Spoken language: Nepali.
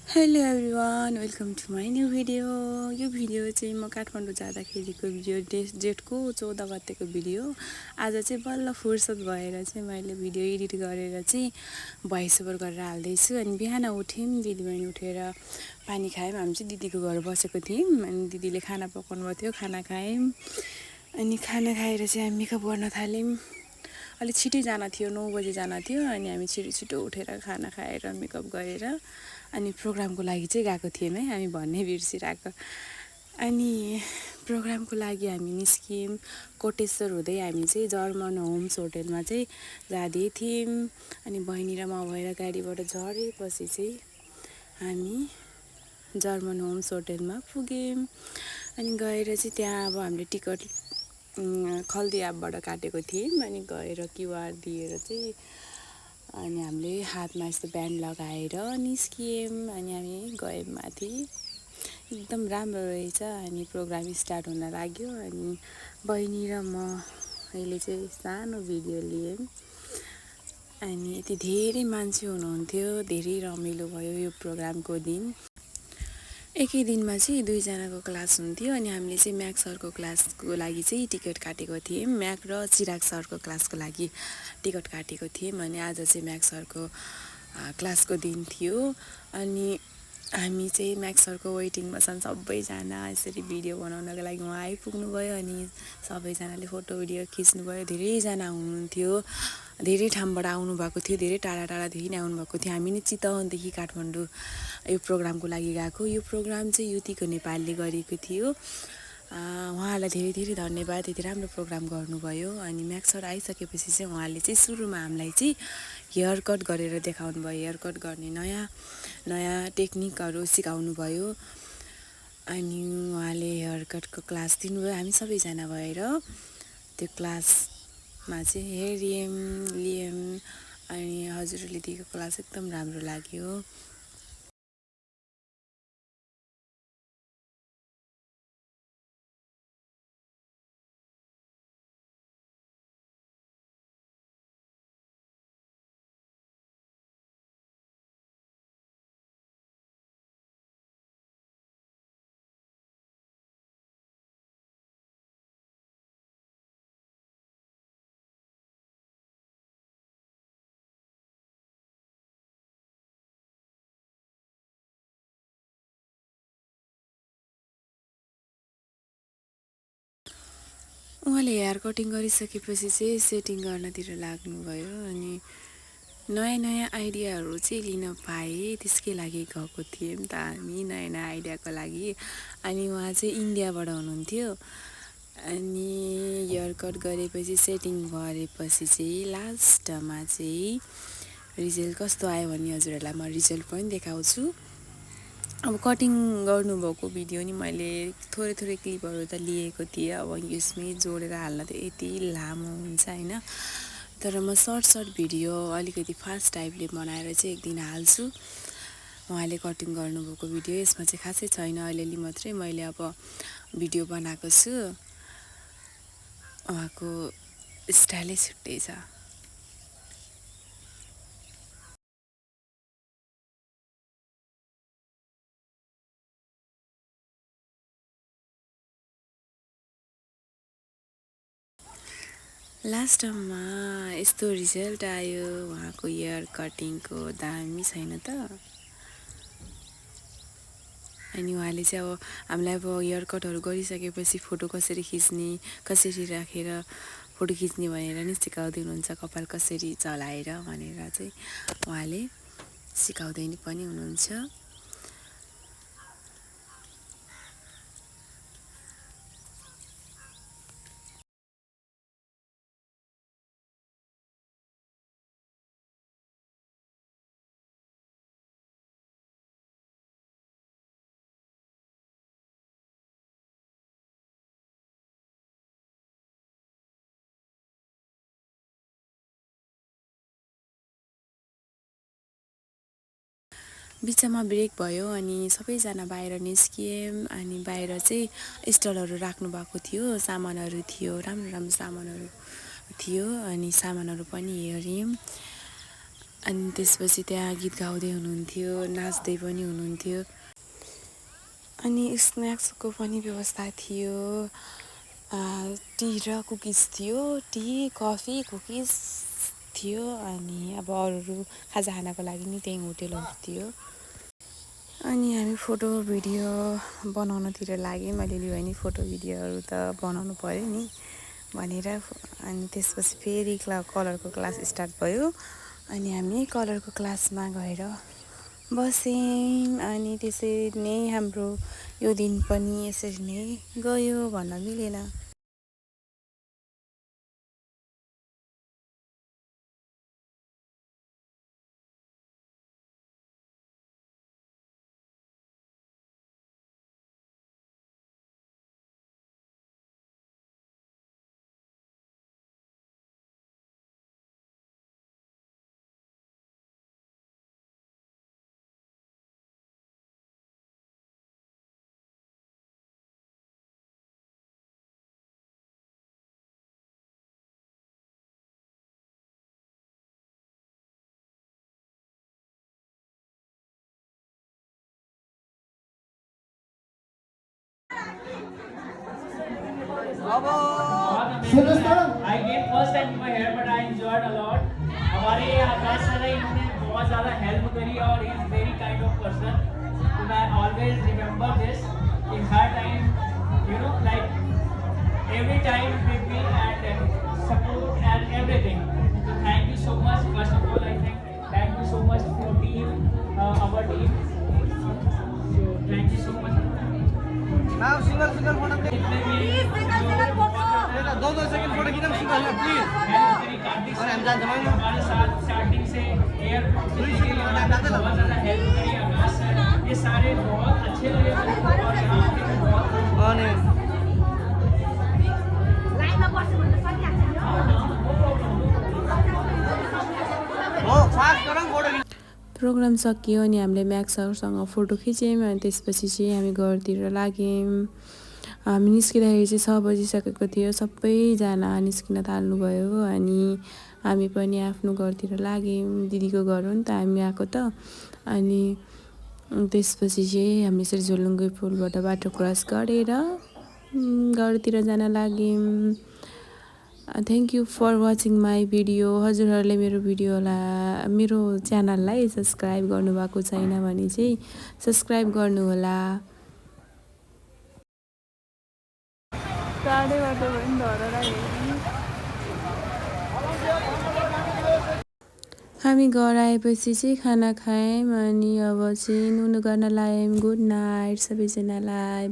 Hello everyone, welcome to my new video. यो भिडियो चाहिँ म काठमाडौँ जाँदाखेरिको भिडियो, जेठको 14 गतेको भिडियो। आज चाहिँ बल्ल फुर्सद भएर चाहिँ मैले भिडियो एडिट गरेर चाहिँ भोइस ओभर गरेर हाल्दैछु। अनि बिहान उठ्यौँ, दिदीबहिनी उठेर पानी खायौँ। हामी चाहिँ दिदीको घर बसेको थियौँ अनि दिदीले खाना पकाउनु भएको थियो, खाना खायौँ। अनि खाना खाएर चाहिँ हामी मेकअप गर्न थाल्यौँ। अलिक छिटै जान थियो, 9 बजे जान थियो। अनि हामी छिटो उठेर खाना खाएर मेकअप गरेर अनि प्रोग्रामको लागि चाहिँ गएको थियौँ है, हामी भन्नै बिर्सिरहेको। अनि प्रोग्रामको लागि हामी निस्क्यौँ। कोटेश्वर हुँदै हामी चाहिँ जर्मन होम्स होटेलमा चाहिँ जाँदै थियौँ। अनि बहिनी र म भएर गाडीबाट झरेपछि चाहिँ हामी जर्मन होम्स होटेलमा पुग्यौँ। अनि गएर चाहिँ त्यहाँ अब हामीले टिकट खल्दी एपबाट काटेको थियौँ। अनि गएर क्युआर दिएर चाहिँ अनि हामीले हातमा यस्तो ब्यान्ड लगाएर निस्कियौँ। अनि हामी गयौँ माथि, एकदम राम्रो रहेछ। अनि प्रोग्राम स्टार्ट हुन लाग्यो। अनि बहिनी र म अहिले चाहिँ सानो भिडियो लियौँ। अनि यति धेरै मान्छे हुनुहुन्थ्यो, धेरै रमाइलो भयो यो प्रोग्रामको दिन। एकै दिनमा चाहिँ 2 जनाको क्लास हुन्थ्यो। अनि हामीले चाहिँ म्याक सरको क्लासको लागि चाहिँ टिकट काटेको थियौँ। म्याक र चिराग सरको क्लासको लागि टिकट काटेको थियौँ। अनि आज चाहिँ म्याक सरको क्लासको दिन थियो। अनि हामी चाहिँ म्याक सरको वेटिङमा छन् सबैजना। यसरी भिडियो बनाउनको लागि उहाँ आइपुग्नु भयो। अनि सबैजनाले फोटो भिडियो खिच्नुभयो। धेरैजना हुनुहुन्थ्यो, धेरै ठाउँबाट आउनुभएको थियो, धेरै टाढादेखि नै आउनुभएको थियो। हामी नै चितवनदेखि काठमाडौँ यो प्रोग्रामको लागि गएको। यो प्रोग्राम चाहिँ युतिको नेपालले गरेको थियो। उहाँलाई धेरै धेरै धन्यवाद, यति राम्रो प्रोग्राम गर्नुभयो। अनि म्याक सर आइसकेपछि चाहिँ उहाँले चाहिँ सुरुमा हामीलाई चाहिँ हेयर कट गरेर देखाउनु भयो। हेयर कट गर्ने नयाँ टेक्निकहरू सिकाउनु भयो। अनि उहाँले हेयर कटको क्लास दिनुभयो। हामी सबैजना भएर त्यो क्लासमा चाहिँ लियौँ। अनि हजुरले दिएको क्लास एकदम राम्रो लाग्यो। उहाँले हेयर कटिङ गरिसकेपछि चाहिँ सेटिङ गर्नतिर लाग्नुभयो। अनि नयाँ आइडियाहरू चाहिँ लिन पाएँ, त्यसकै लागि गएको थियौँ त हामी नयाँ आइडियाको लागि। अनि उहाँ चाहिँ इन्डियाबाट हुनुहुन्थ्यो। अनि हेयर कट गरेपछि सेटिङ गरेपछि चाहिँ लास्टमा चाहिँ रिजल्ट कस्तो आयो भने हजुरहरूलाई म रिजल्ट पनि देखाउँछु। अब कटिङ गर्नुभएको भिडियो नि मैले थोरै क्लिपहरू त लिएको थिएँ। अब यसमै जोडेर हाल्न त यति लामो हुन्छ होइन। तर म सर्ट भिडियो अलिकति फास्ट टाइपले बनाएर चाहिँ एक दिन हाल्छु। उहाँले कटिङ गर्नुभएको भिडियो यसमा चाहिँ खासै छैन, अलिअलि मात्रै मैले अब भिडियो बनाएको छु। उहाँको स्टाइलै छुट्टै छ। लास्टमा यस्तो रिजल्ट आयो। उहाँको हेयर कटिङको दामी छैन त। अनि उहाँले चाहिँ अब हामीलाई अब हेयर कटहरू गरिसकेपछि फोटो कसरी खिच्ने, कसरी राखेर फोटो खिच्ने भनेर नि सिकाउँदै हुनुहुन्छ। कपाल कसरी चलाएर भनेर चाहिँ उहाँले सिकाउँदै पनि हुनुहुन्छ। बिचमा ब्रेक भयो। अनि सबैजना बाहिर निस्कियौँ। अनि बाहिर चाहिँ स्टलहरू राख्नु भएको थियो, सामानहरू थियो, राम्रो सामानहरू थियो। अनि सामानहरू पनि हेऱ्यौँ। अनि त्यसपछि त्यहाँ गीत गाउँदै हुनुहुन्थ्यो, नाच्दै पनि हुनुहुन्थ्यो। अनि स्न्याक्सको पनि व्यवस्था थियो। टी र कुकिज थियो, टी कफी कुकिज थियो। अनि अब अरू खाजा खानको लागि नि त्यही होटेलहरू थियो। अनि हामी फोटो भिडियो बनाउनतिर लाग्यौँ। अलिअलि भए नि फोटो भिडियोहरू त बनाउनु पऱ्यो नि भनेर। अनि त्यसपछि फेरि कलरको क्लास स्टार्ट भयो। अनि हामी कलरको क्लासमा गएर बस्यौँ। अनि त्यसरी नै हाम्रो यो दिन पनि यसरी नै गयो भन्न मिलेन। I gave first time to my hair, but I enjoyed a lot. हमारे आकाश सर ने इन्होंने बहुत ज़्यादा हेल्प करी और he is very kind of person. And I always remember this. In her time, you know, like every time with me and support and everything. So thank you so much. First of all, I think thank you so much for team, our team. So thank you so much. Now single photo please. Please single photo. दो सेकंड फोटो खींचना सिंगल है प्लीज। और हम जान जमाएंगे हमारे साथ स्टार्टिंग से एयरपोर्ट के लिए बहुत ज़्यादा हेल्प करी आकाश सर। ये सारे बहुत अच्छे लगे और यहाँ पे बहुत हो फास्ट गरौँ फोटो। प्रोग्राम सकियो अनि हामीले म्याक्स सरसँग फोटो खिच्यौँ। अनि त्यसपछि चाहिँ हामी घरतिर लाग्यौँ। हामी निस्किँदाखेरि चाहिँ 6 बजिसकेको थियो। सबैजना निस्किन थाल्नुभयो। अनि हामी पनि आफ्नो घरतिर लाग्यौँ। दिदीको घर हो नि त हामी आएको त। अनि त्यसपछि चाहिँ हामी यसरी झोलुङ्गे पुलबाट बाटो क्रस गरेर घरतिर जान लाग्यौँ। Thank you for watching my video. हजुरहरूले मेरो च्यानललाई सब्सक्राइब गर्नुभएको छैन भने चाहिँ सब्सक्राइब गर्नुहोला। हामी घर आएपछि चाहिँ खाना खायौँ। अनि अब चाहिँ नुनु गर्न लाग्यौँ। गुड नाइट सबैजनालाई।